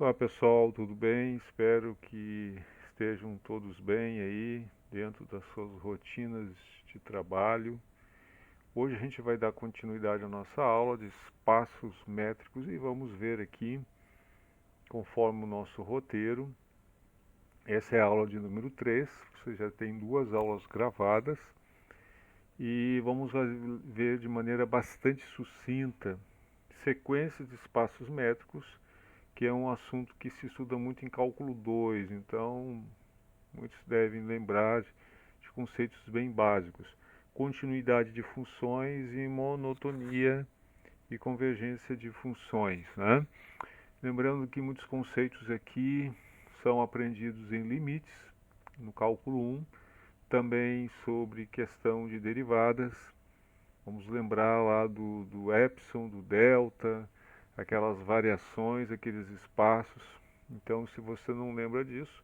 Olá pessoal, tudo bem? Espero que estejam todos bem aí dentro das suas rotinas de trabalho. Hoje a gente vai dar continuidade à nossa aula de espaços métricos e vamos ver aqui, conforme o nosso roteiro. Essa é a aula de número 3. Você já tem duas aulas gravadas e vamos ver de maneira bastante sucinta sequências de espaços métricos, que é um assunto que se estuda muito em cálculo 2, então muitos devem lembrar de conceitos bem básicos: continuidade de funções e monotonia e convergência de funções, né? Lembrando que muitos conceitos aqui são aprendidos em limites, no cálculo 1, também sobre questão de derivadas. Vamos lembrar lá do epsilon, do delta, aquelas variações, aqueles espaços. Então, se você não lembra disso,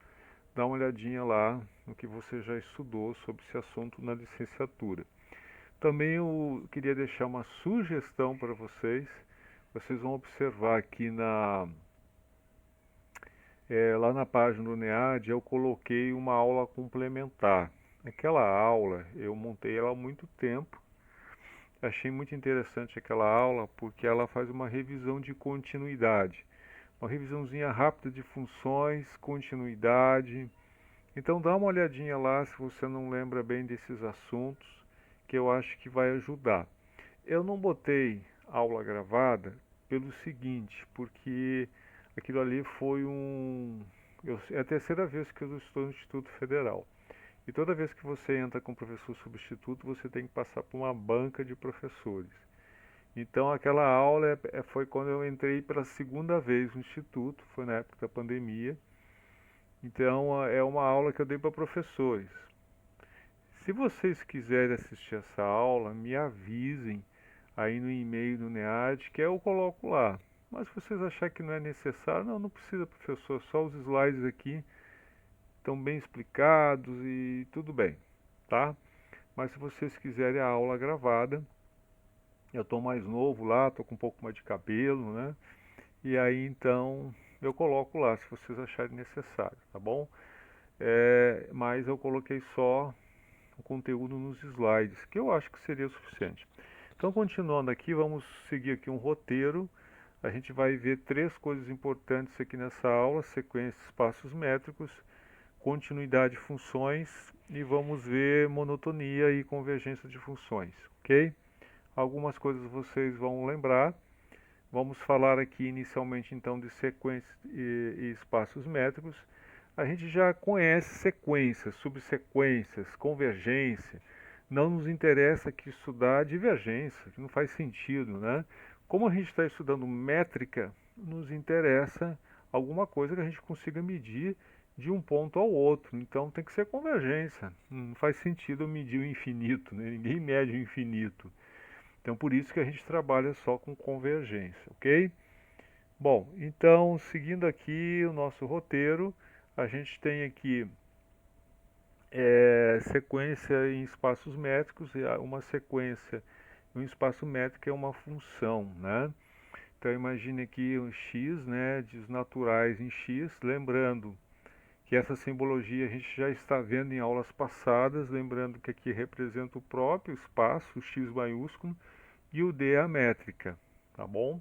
dá uma olhadinha lá no que você já estudou sobre esse assunto na licenciatura. Também eu queria deixar uma sugestão para vocês. Vocês vão observar aqui lá na página do NEAD, eu coloquei uma aula complementar. Aquela aula, eu montei ela há muito tempo. Achei muito interessante aquela aula porque ela faz uma revisão de continuidade. Uma revisãozinha rápida de funções, continuidade. Então dá uma olhadinha lá se você não lembra bem desses assuntos, que eu acho que vai ajudar. Eu não botei aula gravada pelo seguinte, porque aquilo ali foi é a terceira vez que eu estou no Instituto Federal. E toda vez que você entra com professor substituto, você tem que passar por uma banca de professores. Então aquela aula foi quando eu entrei pela segunda vez no Instituto, foi na época da pandemia. Então é uma aula que eu dei para professores. Se vocês quiserem assistir essa aula, me avisem aí no e-mail do NEAD que eu coloco lá. Mas se vocês acharem que não é necessário, não precisa, professor, só os slides aqui estão bem explicados e tudo bem, tá? Mas se vocês quiserem a aula gravada, eu estou mais novo lá, estou com um pouco mais de cabelo, né? E aí então eu coloco lá se vocês acharem necessário, tá bom? Mas eu coloquei só o conteúdo nos slides, que eu acho que seria o suficiente. Então, continuando aqui, vamos seguir aqui um roteiro. A gente vai ver três coisas importantes aqui nessa aula: sequência, espaços métricos, continuidade de funções e vamos ver monotonia e convergência de funções, ok? Algumas coisas vocês vão lembrar. Vamos falar aqui inicialmente então de sequências e espaços métricos. A gente já conhece sequências, subsequências, convergência. Não nos interessa aqui estudar divergência, que não faz sentido, né? Como a gente está estudando métrica, nos interessa alguma coisa que a gente consiga medir de um ponto ao outro. Então tem que ser convergência. Não faz sentido eu medir o infinito, né? Ninguém mede o infinito. Então por isso que a gente trabalha só com convergência, ok? Bom, então seguindo aqui o nosso roteiro, a gente tem aqui sequência em espaços métricos, e uma sequência em um espaço métrico é uma função, né? Então imagine aqui um x, né, desnaturais em x, lembrando que essa simbologia a gente já está vendo em aulas passadas, lembrando que aqui representa o próprio espaço, o x maiúsculo, e o d é a métrica, tá bom?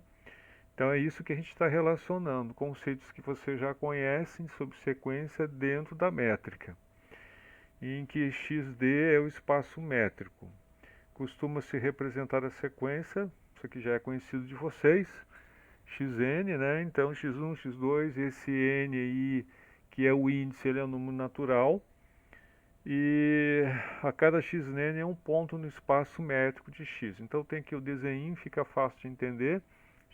Então é isso que a gente está relacionando, conceitos que você já conhecem sobre sequência dentro da métrica, em que xd é o espaço métrico. Costuma-se representar a sequência, isso aqui já é conhecido de vocês, xn, né? Então x1, x2, esse n aí, que é o índice, ele é um número natural, e a cada xn é um ponto no espaço métrico de x. Então tem aqui o desenho, fica fácil de entender,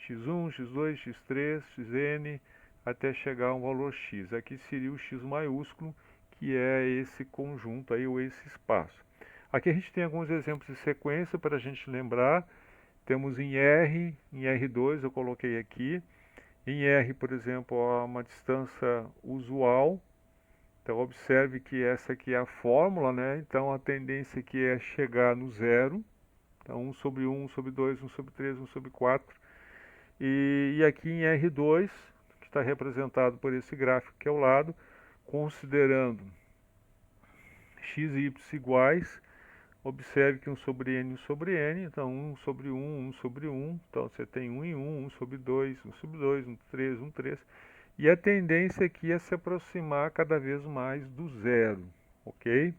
x1, x2, x3, xn, até chegar a um valor x. Aqui seria o x maiúsculo, que é esse conjunto aí, ou esse espaço. Aqui a gente tem alguns exemplos de sequência para a gente lembrar. Temos em R, em R2 eu coloquei aqui. Em R, por exemplo, há uma distância usual. Então observe que essa aqui é a fórmula, né? Então a tendência aqui é chegar no zero. Então 1 sobre 1, 1 sobre 2, 1 sobre 3, 1 sobre 4. E aqui em R2, que está representado por esse gráfico aqui ao lado, considerando x e y iguais. Observe que 1 sobre n, então 1 sobre 1, 1 sobre 1, então você tem 1 em 1, 1 sobre 2, 1 sobre 2, 1 3, 1 3, e a tendência aqui é se aproximar cada vez mais do zero, ok?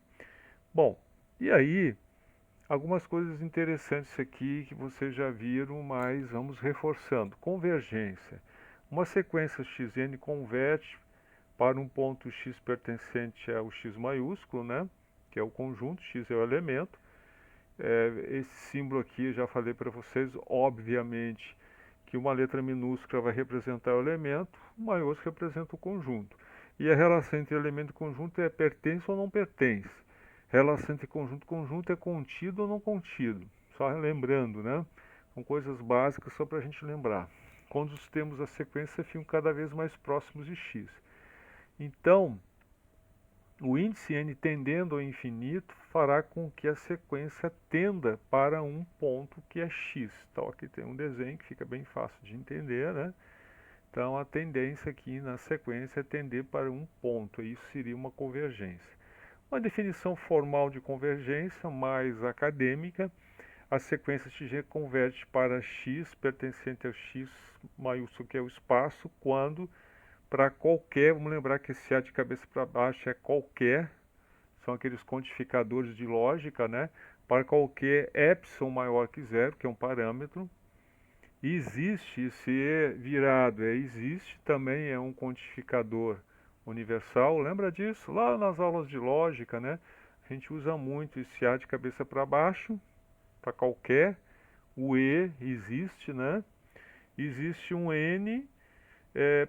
Bom, e aí, algumas coisas interessantes aqui que vocês já viram, mas vamos reforçando. Convergência. Uma sequência xn converte para um ponto x pertencente ao x maiúsculo, né? Que é o conjunto, x é o elemento. Esse símbolo aqui eu já falei para vocês, obviamente, que uma letra minúscula vai representar o elemento, o maiúsculo representa o conjunto. E a relação entre elemento e conjunto é pertence ou não pertence. Relação entre conjunto e conjunto é contido ou não contido. Só lembrando, né? São coisas básicas só para a gente lembrar. Quando os termos da sequência ficam cada vez mais próximos de x. Então, o índice n tendendo ao infinito fará com que a sequência tenda para um ponto que é x. Então aqui tem um desenho que fica bem fácil de entender, né? Então a tendência aqui na sequência é tender para um ponto, isso seria uma convergência. Uma definição formal de convergência mais acadêmica, a sequência x converge para x pertencente ao x maiúsculo, que é o espaço, quando para qualquer, vamos lembrar que esse A de cabeça para baixo é qualquer, são aqueles quantificadores de lógica, né? Para qualquer epsilon maior que zero, que é um parâmetro, existe, esse E virado existe, também é um quantificador universal, lembra disso? Lá nas aulas de lógica, né? A gente usa muito esse A de cabeça para baixo, para qualquer, o E existe, né? Existe um N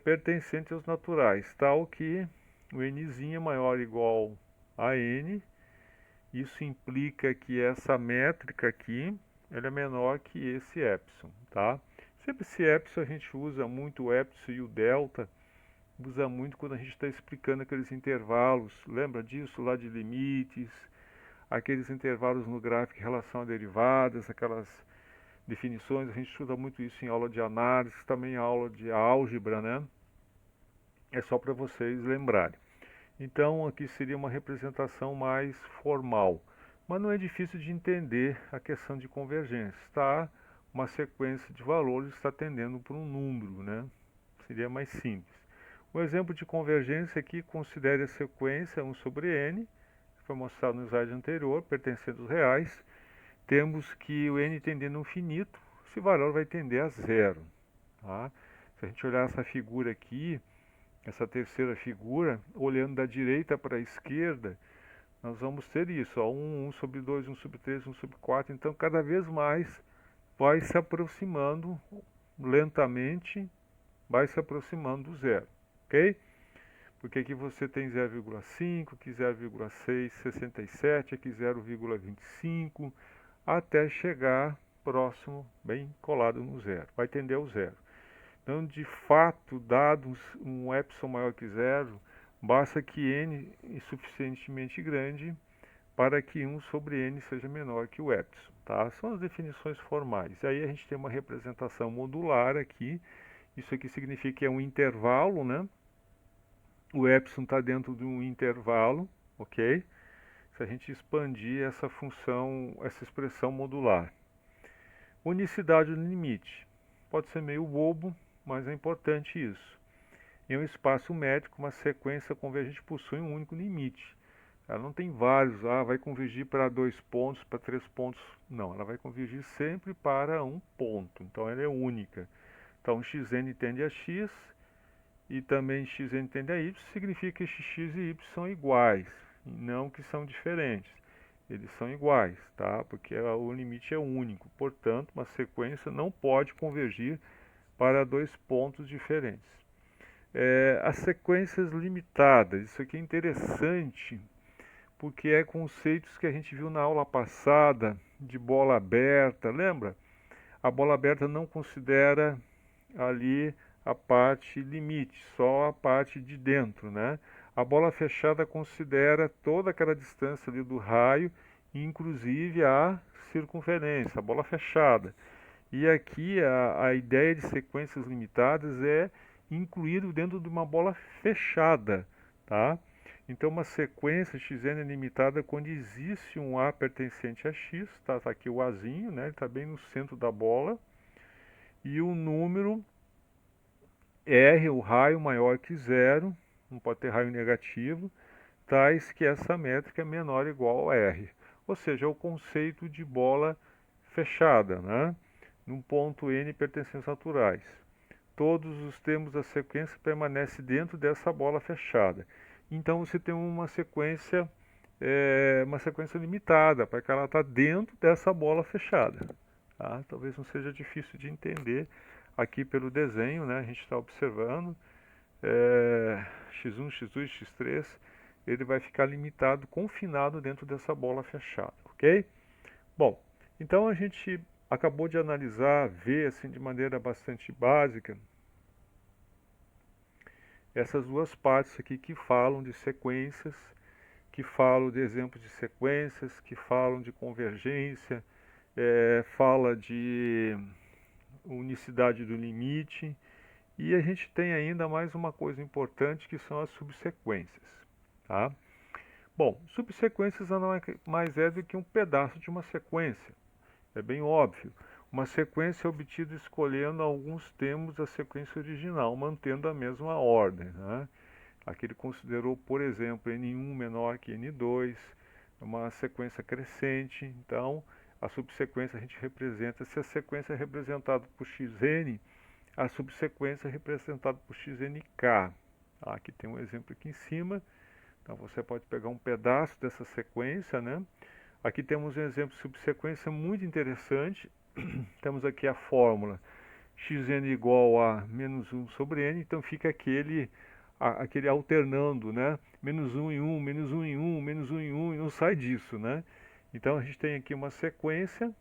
pertencente aos naturais, tal que o nzinho é maior ou igual a n, isso implica que essa métrica aqui ela é menor que esse epsilon, tá? Sempre esse epsilon a gente usa muito o epsilon e o delta, usa muito quando a gente está explicando aqueles intervalos, lembra disso lá de limites, aqueles intervalos no gráfico em relação a derivadas, aquelas definições, a gente estuda muito isso em aula de análise, também em aula de álgebra, né? É só para vocês lembrarem. Então aqui seria uma representação mais formal, mas não é difícil de entender a questão de convergência. Está uma sequência de valores está tendendo para um número, né? Seria mais simples. Um exemplo de convergência aqui, considere a sequência 1 sobre n, que foi mostrado no slide anterior, pertencendo aos reais. Temos que o n tendendo ao infinito, esse valor vai tender a zero. Tá? Se a gente olhar essa figura aqui, essa terceira figura, olhando da direita para a esquerda, nós vamos ter isso, ó, 1 sobre 2, 1 sobre 3, 1 sobre 4, então cada vez mais vai se aproximando lentamente, vai se aproximando do zero, ok? Porque aqui você tem 0,5, aqui 0,6, 67, aqui 0,25, até chegar próximo, bem colado no zero, vai tender ao zero. Então, de fato, dado um epsilon maior que zero, basta que n é suficientemente grande para que 1 sobre n seja menor que o epsilon. Tá? São as definições formais. Aí a gente tem uma representação modular aqui. Isso aqui significa que é um intervalo, né? O epsilon está dentro de um intervalo, ok? Se a gente expandir essa função, essa expressão modular. Unicidade no limite. Pode ser meio bobo, mas é importante isso. Em um espaço métrico, uma sequência convergente possui um único limite. Ela não tem vários, vai convergir para 2 pontos, para 3 pontos. Não, ela vai convergir sempre para um ponto. Então ela é única. Então xn tende a x e também xn tende a y, significa que x e y são iguais, não que são diferentes. Eles são iguais, tá? Porque o limite é único. Portanto, uma sequência não pode convergir para 2 pontos diferentes. As sequências limitadas, isso aqui é interessante, porque é conceitos que a gente viu na aula passada de bola aberta, lembra? A bola aberta não considera ali a parte limite, só a parte de dentro, né? A bola fechada considera toda aquela distância ali do raio, inclusive a circunferência, a bola fechada. E aqui a ideia de sequências limitadas é incluído dentro de uma bola fechada, tá? Então uma sequência xn é limitada quando existe um A pertencente a x, tá? Tá aqui o Azinho, né? Ele está bem no centro da bola, e o número R, o raio maior que zero, não pode ter raio negativo, tais que essa métrica é menor ou igual a R. Ou seja, é o conceito de bola fechada, né? Num ponto N pertencentes naturais. Todos os termos da sequência permanecem dentro dessa bola fechada. Então você tem uma sequência limitada, para que ela está dentro dessa bola fechada. Tá? Talvez não seja difícil de entender aqui pelo desenho, né? A gente está observando x1, x2, x3, ele vai ficar limitado, confinado dentro dessa bola fechada, ok? Bom, então a gente acabou de analisar, ver assim de maneira bastante básica, essas duas partes aqui que falam de sequências, que falam de exemplos de sequências, que falam de convergência, fala de unicidade do limite, e a gente tem ainda mais uma coisa importante que são as subsequências, tá? Bom, subsequências não é mais do que um pedaço de uma sequência, é bem óbvio. Uma sequência é obtida escolhendo alguns termos da sequência original, mantendo a mesma ordem, né? Aqui ele considerou, por exemplo, N1 menor que N2, uma sequência crescente. Então, a subsequência a gente representa, se a sequência é representada por xn, a subsequência é representada por xnk. Aqui tem um exemplo aqui em cima. Então você pode pegar um pedaço dessa sequência, né? Aqui temos um exemplo de subsequência muito interessante. Temos aqui a fórmula xn igual a menos 1 sobre n, então fica aquele alternando, né? Menos 1 em 1, menos 1 em 1, menos 1 em 1, e não sai disso, né? Então a gente tem aqui uma sequência,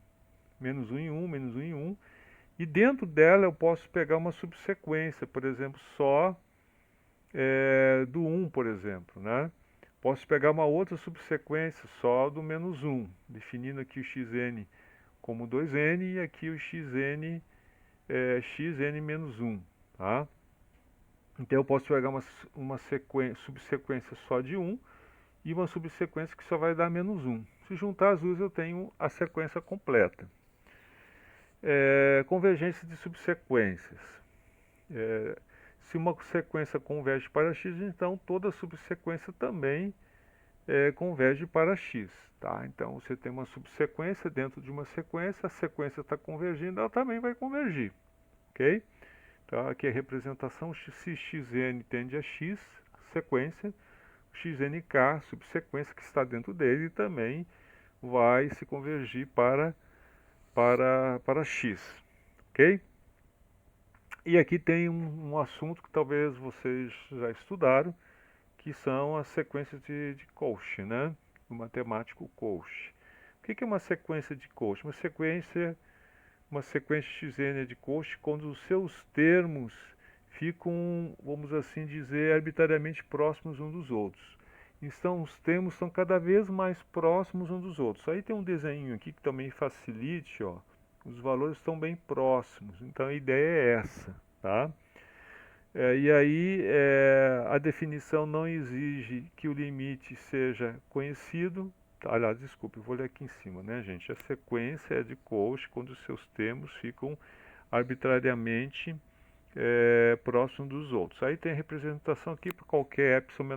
menos 1 em 1, menos 1 em 1, e dentro dela eu posso pegar uma subsequência, por exemplo, só do 1, por exemplo, né? Posso pegar uma outra subsequência só do menos 1, definindo aqui o xn como 2n e aqui o xn menos 1, tá? Então eu posso pegar uma subsequência só de 1 e uma subsequência que só vai dar menos 1. Se juntar as duas eu tenho a sequência completa. Convergência de subsequências. Se uma sequência converge para x, então toda subsequência também converge para x. Tá? Então você tem uma subsequência dentro de uma sequência, a sequência está convergindo, ela também vai convergir. Ok? Então aqui a representação, se xn tende a x, sequência, xnk, subsequência que está dentro dele, também vai se convergir para x. Ok? E aqui tem um assunto que talvez vocês já estudaram, que são as sequências de Cauchy, né? O matemático Cauchy. O que é uma sequência de Cauchy? Uma sequência xn de Cauchy quando os seus termos ficam, vamos assim dizer, arbitrariamente próximos uns dos outros. Então os termos são cada vez mais próximos uns dos outros. Aí tem um desenho aqui que também facilite, ó. Os valores estão bem próximos. Então a ideia é essa, tá? E aí a definição não exige que o limite seja conhecido. Aliás, desculpe, vou ler aqui em cima, né, gente? A sequência é de Cauchy quando os seus termos ficam arbitrariamente próximos dos outros. Aí tem a representação aqui para qualquer epsilon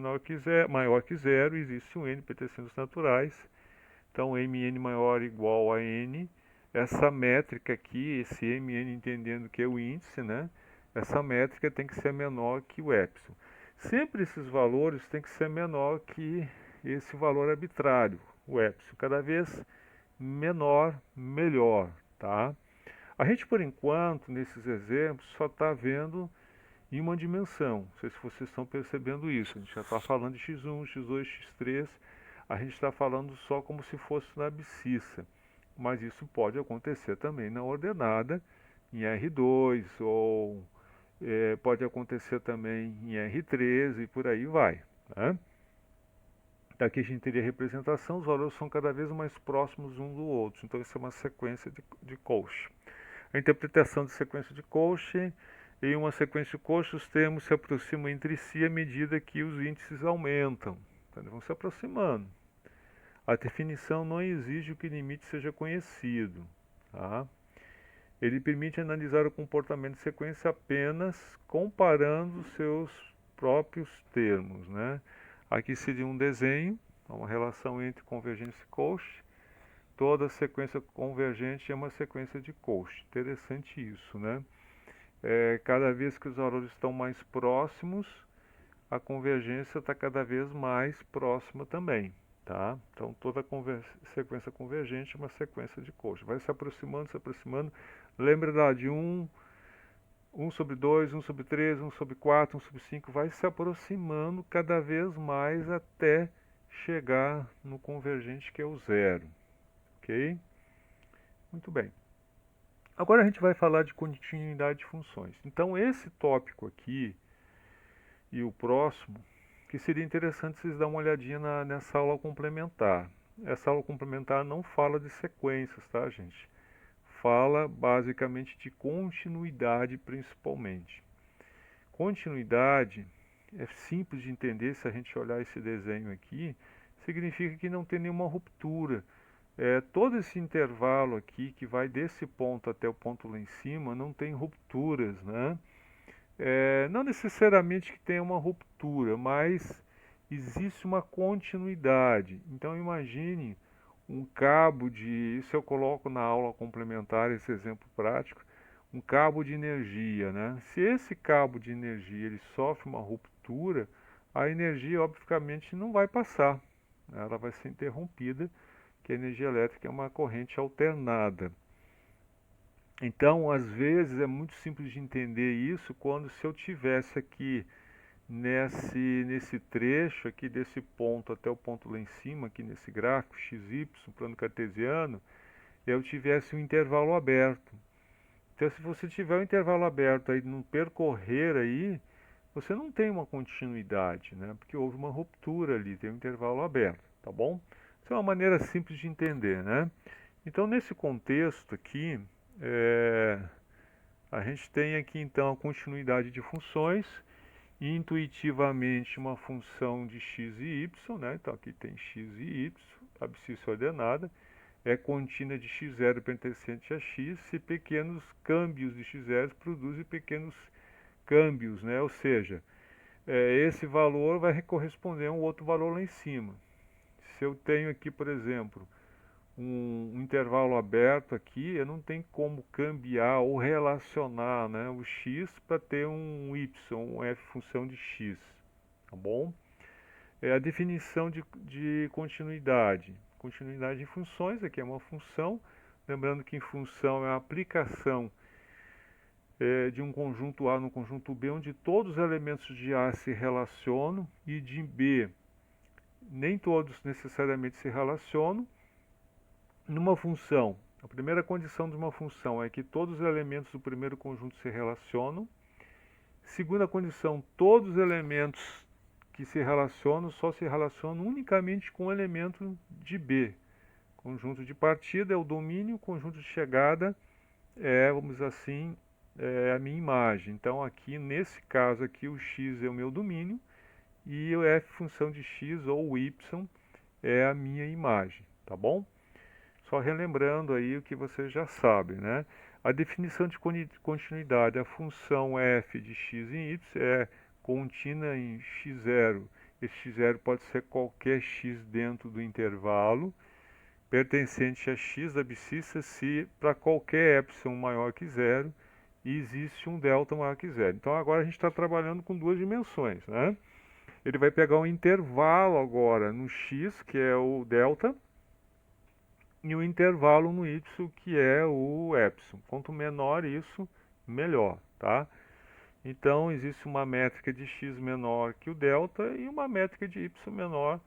maior que zero, existe um n pertencentes naturais. Então, mn maior ou igual a n. Essa métrica aqui, esse mn entendendo que é o índice, né? Essa métrica tem que ser menor que o epsilon. Sempre esses valores têm que ser menor que esse valor arbitrário, o epsilon. Cada vez menor, melhor, tá? A gente, por enquanto, nesses exemplos, só está vendo em uma dimensão. Não sei se vocês estão percebendo isso. A gente já está falando de x1, x2, x3. A gente está falando só como se fosse na abscissa. Mas isso pode acontecer também na ordenada, em R2, ou pode acontecer também em R13 e por aí vai. Né? Daqui a gente teria a representação, os valores são cada vez mais próximos um do outro. Então isso é uma sequência de Cauchy. A interpretação de sequência de Cauchy Em uma sequência de coxo, os termos se aproximam entre si à medida que os índices aumentam. Então, eles vão se aproximando. A definição não exige que o limite seja conhecido. Tá? Ele permite analisar o comportamento de sequência apenas comparando seus próprios termos. Né? Aqui seria um desenho, uma relação entre convergência e Cauchy. Toda sequência convergente é uma sequência de Cauchy. Interessante isso, né? Cada vez que os valores estão mais próximos, a convergência está cada vez mais próxima também, tá? Então toda sequência convergente é uma sequência de Cauchy. Vai se aproximando, se aproximando. Lembra lá de 1 sobre 2, 1 sobre 3, 1 sobre 4, 1 sobre 5, vai se aproximando cada vez mais até chegar no convergente que é o zero, ok? Muito bem. Agora a gente vai falar de continuidade de funções. Então esse tópico aqui e o próximo, que seria interessante vocês dar uma olhadinha nessa aula complementar. Essa aula complementar não fala de sequências, tá, gente? Fala basicamente de continuidade principalmente. Continuidade é simples de entender se a gente olhar esse desenho aqui, significa que não tem nenhuma ruptura. Todo esse intervalo aqui, que vai desse ponto até o ponto lá em cima, não tem rupturas, né? Não necessariamente que tenha uma ruptura, mas existe uma continuidade. Então imagine um cabo de, isso eu coloco na aula complementar, esse exemplo prático, um cabo de energia, né? Se esse cabo de energia ele sofre uma ruptura, a energia obviamente não vai passar, ela vai ser interrompida, que a energia elétrica é uma corrente alternada. Então, às vezes é muito simples de entender isso quando se eu tivesse aqui nesse trecho aqui desse ponto até o ponto lá em cima, aqui nesse gráfico XY, plano cartesiano, eu tivesse um intervalo aberto. Então, se você tiver um intervalo aberto aí no percorrer aí, você não tem uma continuidade, né? Porque houve uma ruptura ali, tem um intervalo aberto, tá bom? Isso é uma maneira simples de entender, né? Então, nesse contexto aqui, a gente tem aqui então a continuidade de funções, intuitivamente uma função de x e y, né? Então aqui tem x e y, abscissa ordenada, é contínua de x0 pertencente a x, se pequenos câmbios de x0 produzem pequenos câmbios, né? Ou seja, esse valor vai corresponder a um outro valor lá em cima. Se eu tenho aqui, por exemplo, um intervalo aberto aqui, eu não tenho como cambiar ou relacionar, né, o x para ter um y, um f função de x, tá bom? A definição de continuidade. Continuidade de funções, aqui é uma função, lembrando que em função é a aplicação de um conjunto A no conjunto B, onde todos os elementos de A se relacionam e de B nem todos necessariamente se relacionam. Numa função, a primeira condição de uma função é que todos os elementos do primeiro conjunto se relacionam. Segunda condição, todos os elementos que se relacionam só se relacionam unicamente com o elemento de B. Conjunto de partida é o domínio, conjunto de chegada vamos dizer assim, a minha imagem. Então aqui, nesse caso aqui, o x é o meu domínio e o f função de x ou o y é a minha imagem, tá bom? Só relembrando aí o que você já sabe, né? A definição de continuidade, a função f de x em y é contínua em x0. Esse x0 pode ser qualquer x dentro do intervalo, pertencente a x da abscissa se para qualquer epsilon maior que zero existe um delta maior que zero. Então agora a gente está trabalhando com duas dimensões, né? Ele vai pegar um intervalo agora no x, que é o delta, e o intervalo no y, que é o epsilon. Quanto menor isso, melhor, tá? Então, existe uma métrica de x menor que o delta e uma métrica de y menor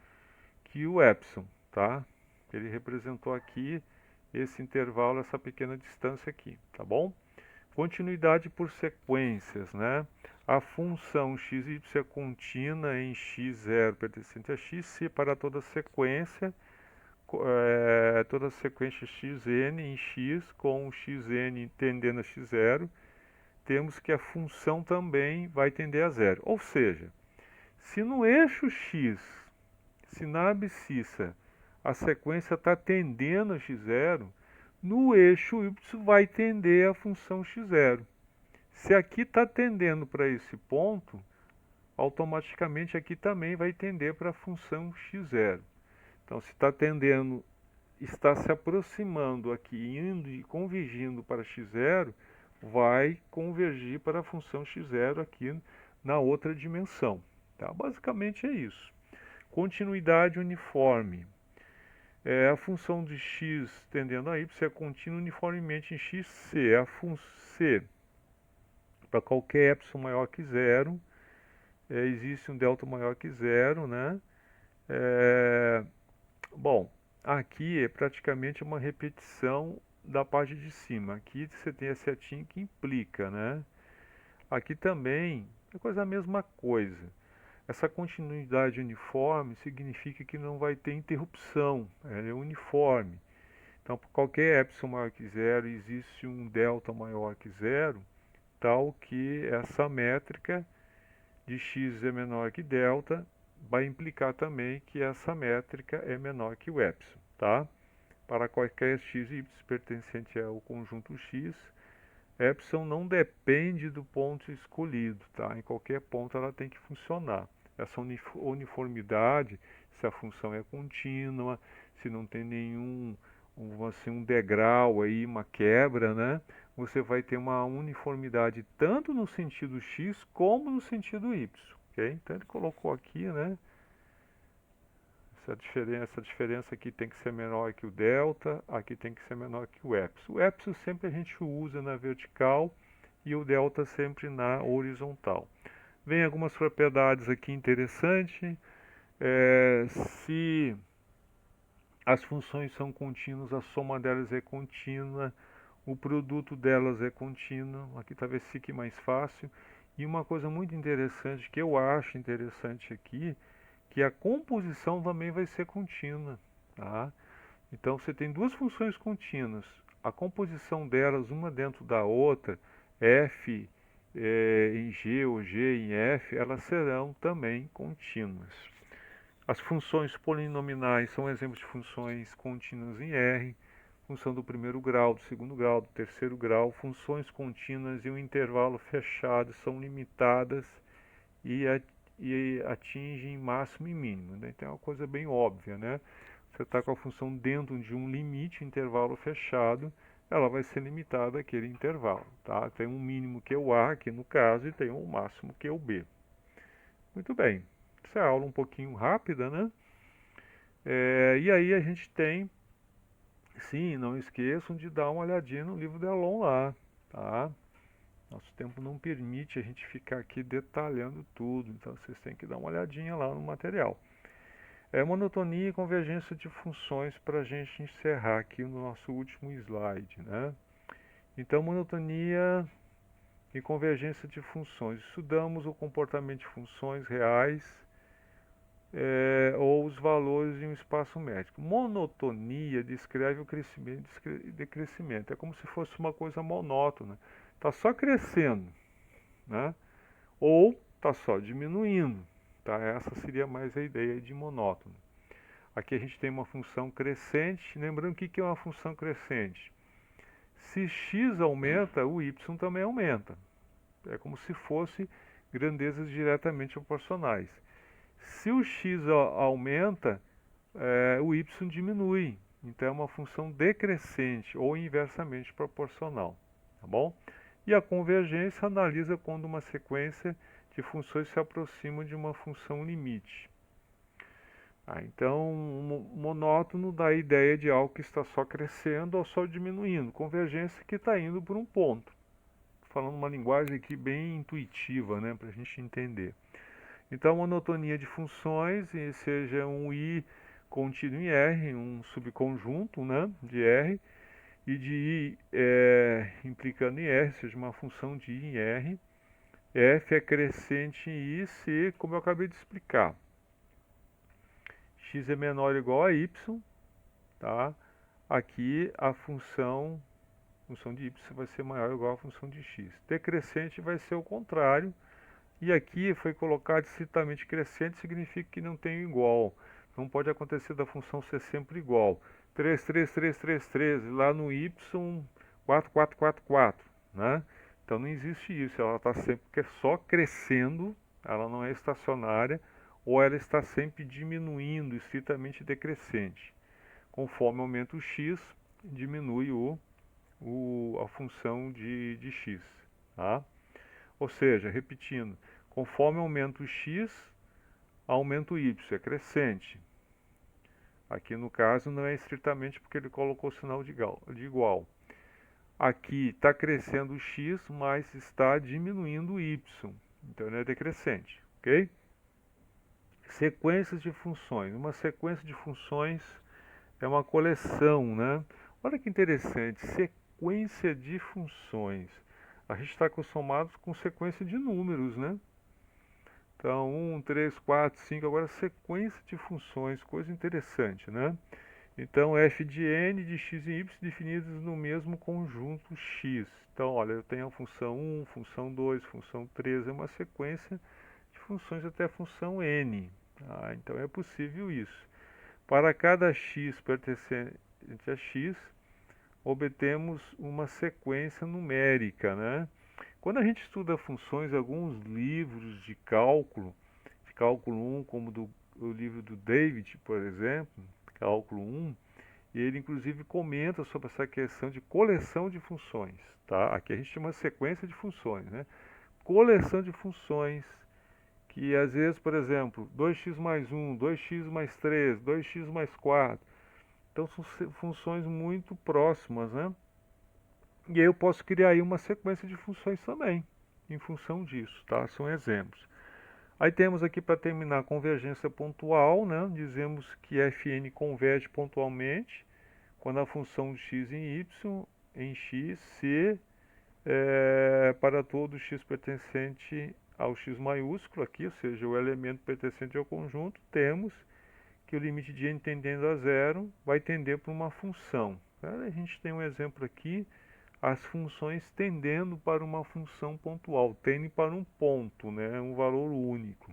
que o epsilon, tá? Ele representou aqui esse intervalo, essa pequena distância aqui, tá bom? Continuidade por sequências, né? A função x e y é contínua em x0 pertencente a x se para toda sequência xn em x com xn tendendo a x0 temos que a função também vai tender a zero. Ou seja, se no eixo x, se na abscissa a sequência está tendendo a x0, no eixo y vai tender a função x0. Se aqui está tendendo para esse ponto, automaticamente aqui também vai tender para a função x0. Então, se está tendendo, está se aproximando aqui, indo e convergindo para x0, vai convergir para a função x0 aqui na outra dimensão. Tá? Basicamente é isso. Continuidade uniforme. A função de x tendendo a y é contínua uniformemente em xc. A função c, para qualquer epsilon maior que zero, existe um delta maior que zero, né? Bom, aqui é praticamente uma repetição da parte de cima. Aqui você tem a setinha que implica, né? Aqui também é quase a mesma coisa. Essa continuidade uniforme significa que não vai ter interrupção, ela é uniforme. Então, por qualquer epsilon maior que zero, existe um delta maior que zero, tal que essa métrica de x é menor que delta vai implicar também que essa métrica é menor que o epsilon, tá? Para qualquer x e y pertencente ao conjunto x, epsilon não depende do ponto escolhido, tá? Em qualquer ponto ela tem que funcionar. Essa uniformidade, se a função é contínua, se não tem nenhum um degrau aí, uma quebra, né? Você vai ter uma uniformidade tanto no sentido x como no sentido y, ok? Então ele colocou aqui, né? Essa diferença aqui tem que ser menor que o delta, aqui tem que ser menor que o epsilon. O epsilon sempre a gente usa na vertical e o delta sempre na horizontal. Vem algumas propriedades aqui interessantes. Se as funções são contínuas, a soma delas é contínua, o produto delas é contínuo. Aqui talvez fique mais fácil. E uma coisa muito interessante, que eu acho interessante aqui, que a composição também vai ser contínua. Tá? Então você tem duas funções contínuas. A composição delas, uma dentro da outra, f em G ou G em F, elas serão também contínuas. As funções polinomiais são exemplos de funções contínuas em R, função do primeiro grau, do segundo grau, do terceiro grau. Funções contínuas em um intervalo fechado são limitadas e atingem máximo e mínimo, né? Então é uma coisa bem óbvia, né? Você está com a função dentro de um limite, intervalo fechado, ela vai ser limitada àquele intervalo, tá? Tem um mínimo que é o A, aqui no caso, e tem um máximo que é o B. Muito bem. Essa é a aula um pouquinho rápida, né? E aí a gente tem, sim, não esqueçam de dar uma olhadinha no livro de Elon lá, tá? Nosso tempo não permite a gente ficar aqui detalhando tudo, então vocês têm que dar uma olhadinha lá no material. Monotonia e convergência de funções para a gente encerrar aqui no nosso último slide, né? Então, monotonia e convergência de funções. Estudamos o comportamento de funções reais ou os valores em um espaço métrico. Monotonia descreve o crescimento e decrescimento. É como se fosse uma coisa monótona. Está só crescendo, né? Ou está só diminuindo. Tá? Essa seria mais a ideia de monótono. Aqui a gente tem uma função crescente. Lembrando o que é uma função crescente? Se x aumenta, o y também aumenta. É como se fosse grandezas diretamente proporcionais. Se o x aumenta, o y diminui. Então é uma função decrescente ou inversamente proporcional. Tá bom? E a convergência analisa quando uma sequência de funções se aproximam de uma função limite. Então, monótono dá a ideia de algo que está só crescendo ou só diminuindo. Convergência que está indo por um ponto. Falando uma linguagem aqui bem intuitiva, né, para a gente entender. Então, monotonia de funções, seja um I contínuo em R, um subconjunto, né, de R, e de I implicando em R, seja uma função de I em R. F é crescente em I se, como eu acabei de explicar, x é menor ou igual a y, tá? Aqui a função função de y vai ser maior ou igual à função de x. Decrescente vai ser o contrário, e aqui foi colocado estritamente crescente, significa que não tem igual. Não pode acontecer da função ser sempre igual. 3, 3, 3, 3, 3, lá no y, 4, 4, 4, 4, né? Então não existe isso, ela está sempre só crescendo, ela não é estacionária, ou ela está sempre diminuindo, estritamente decrescente. Conforme aumenta o x, diminui a função de x, tá? Ou seja, repetindo, conforme aumenta o x, aumenta o y, é crescente. Aqui no caso não é estritamente porque ele colocou o sinal de igual. Aqui está crescendo o x, mas está diminuindo o y, então ele é decrescente, ok? Sequências de funções. Uma sequência de funções é uma coleção, né? Olha que interessante, sequência de funções. A gente está acostumado com sequência de números, né? Então, 1, 3, 4, 5, agora sequência de funções, coisa interessante, né? Então, f de n de x e y definidos no mesmo conjunto x. Então, olha, eu tenho a função 1, função 2, função 3, é uma sequência de funções até a função n. Então, é possível isso. Para cada x pertencente a x, obtemos uma sequência numérica, né? Quando a gente estuda funções, alguns livros de cálculo 1, como o livro do David, por exemplo, Cálculo 1, ele inclusive comenta sobre essa questão de coleção de funções, tá? Aqui a gente chama de sequência de funções, né? Coleção de funções, que às vezes, por exemplo, 2x mais 1, 2x mais 3, 2x mais 4, então são funções muito próximas, né? E aí eu posso criar aí uma sequência de funções também, em função disso, tá? São exemplos. Aí temos aqui para terminar a convergência pontual, né? Dizemos que fn converge pontualmente quando a função de x em y em x se para todo x pertencente ao x maiúsculo aqui, ou seja, o elemento pertencente ao conjunto, temos que o limite de n tendendo a zero vai tender para uma função. A gente tem um exemplo aqui, as funções tendendo para uma função pontual, tendem para um ponto, né, um valor único.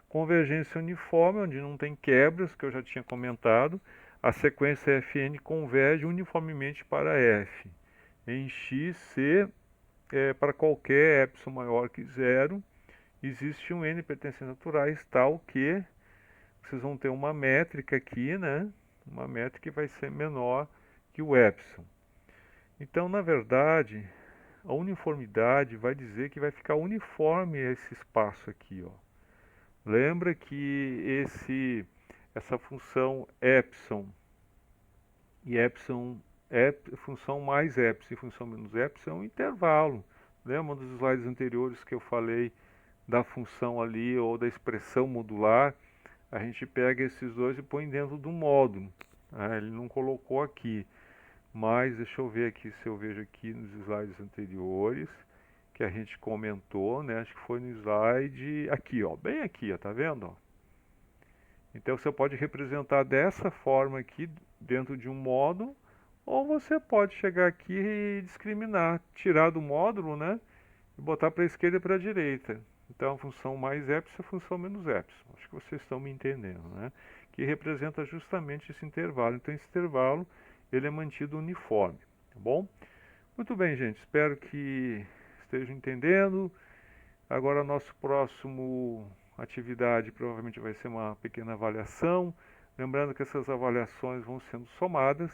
Convergência uniforme, onde não tem quebras, que eu já tinha comentado, a sequência fn converge uniformemente para f. Em x, se para qualquer epsilon maior que zero, existe um n pertencentes naturais tal que vocês vão ter uma métrica aqui, né? Uma métrica que vai ser menor que o epsilon. Então, na verdade, a uniformidade vai dizer que vai ficar uniforme esse espaço aqui, ó. Lembra que essa função epsilon e epsilon é função mais epsilon e função menos epsilon é um intervalo. Lembra dos slides anteriores que eu falei da função ali ou da expressão modular? A gente pega esses dois e põe dentro do módulo. Ele não colocou aqui. Mas deixa eu ver aqui se eu vejo aqui nos slides anteriores que a gente comentou, né? Acho que foi no slide aqui, ó, bem aqui, ó, tá vendo? Ó? Então você pode representar dessa forma aqui dentro de um módulo, ou você pode chegar aqui e discriminar, tirar do módulo, né? E botar para a esquerda e para a direita. Então a função mais epsilon e a função menos epsilon. Acho que vocês estão me entendendo, né? Que representa justamente esse intervalo. Então esse intervalo ele é mantido uniforme, tá bom? Muito bem, gente, espero que estejam entendendo. Agora nosso próximo atividade provavelmente vai ser uma pequena avaliação, lembrando que essas avaliações vão sendo somadas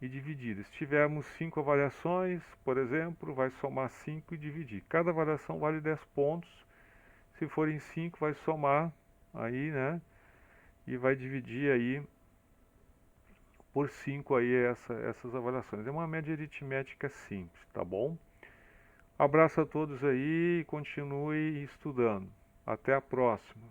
e divididas. Se tivermos 5 avaliações, por exemplo, vai somar 5 e dividir. Cada avaliação vale 10 pontos. Se forem 5, vai somar aí, né? E vai dividir aí por 5 aí essas avaliações. É uma média aritmética simples, tá bom? Abraço a todos aí e continue estudando. Até a próxima.